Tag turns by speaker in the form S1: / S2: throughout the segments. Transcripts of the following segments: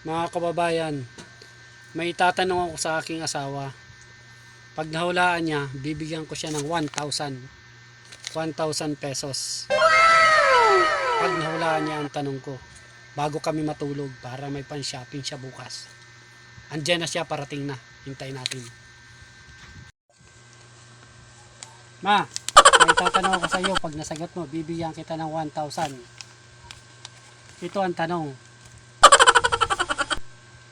S1: Mga kababayan, may itatanong ako sa aking asawa. Pag nahulaan niya, bibigyan ko siya ng 1,000 pesos. Pag nahulaan niya ang tanong ko, bago kami matulog para may pan-shopping siya bukas. Andiyan na siya, parating na. Hintayin natin. Ma, may tatanong ako sa iyo. Pag nasagot mo, bibigyan kita ng 1,000. Ito ang tanong.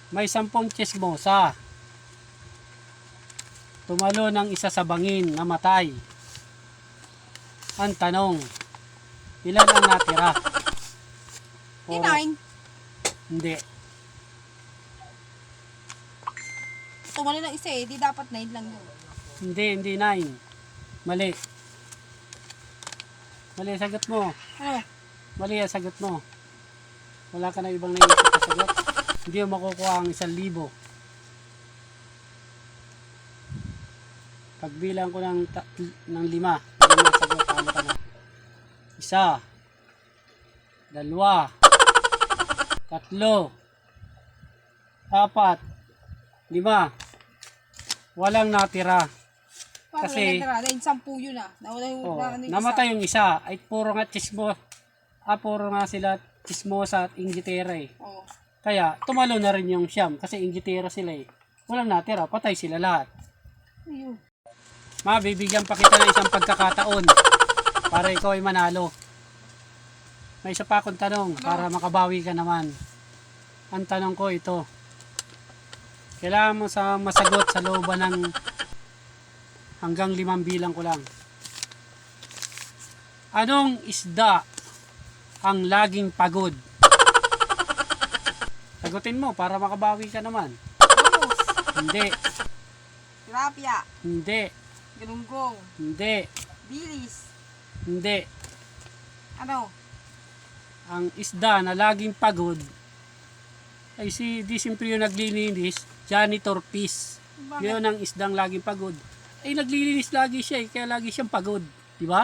S1: May 10 chismosa. Tumalo ng isa sa bangin, namatay. Ang tanong, ilan ang natira?
S2: Di 9.
S1: Hindi.
S2: Tumali ng isa eh. Di dapat 9 lang yun.
S1: Hindi 9. Mali. Mali ang sagot mo.
S2: Ano?
S1: Mali ang sagot mo. Wala ka na ibang naisip na sagot. Hindi mo makukuha ang 1,000. Pagbilang ko ng 5 sagot, ano ka na? 1, 2, 3, 4, 5. Walang natira.
S2: Paano
S1: Kasi-
S2: kasi, dahil 10 yun ah. Nawala yung
S1: Oh,
S2: ano yung
S1: namatay yung isa. Ay puro nga puro nga sila chismosa at inggitera eh.
S2: isa. Oo.
S1: Kaya tumalo na rin yung siyam kasi inggitera sila eh. Walang natira, patay sila lahat.
S2: Ayun.
S1: Bibigyan pa kita ng isang pagkakataon para ikaw ay manalo. May isa pa akong tanong para makabawi ka naman. Ang tanong ko ito. Kailangan mo sa masagot sa looban ng hanggang 5 bilang ko lang. Anong isda ang laging pagod? Sagutin mo para makabawi ka naman.
S2: Bonus.
S1: Hindi,
S2: Tilapia.
S1: hindi,
S2: Galunggong.
S1: hindi,
S2: Bilis.
S1: hindi.
S2: Ano?
S1: Ang isda na laging pagod ay di siyempre yung naglilinis, janitor piece.
S2: Bakit?
S1: Yun ang isdang laging pagod. Ay naglilinis lagi siya eh, kaya lagi siyang pagod. Di ba?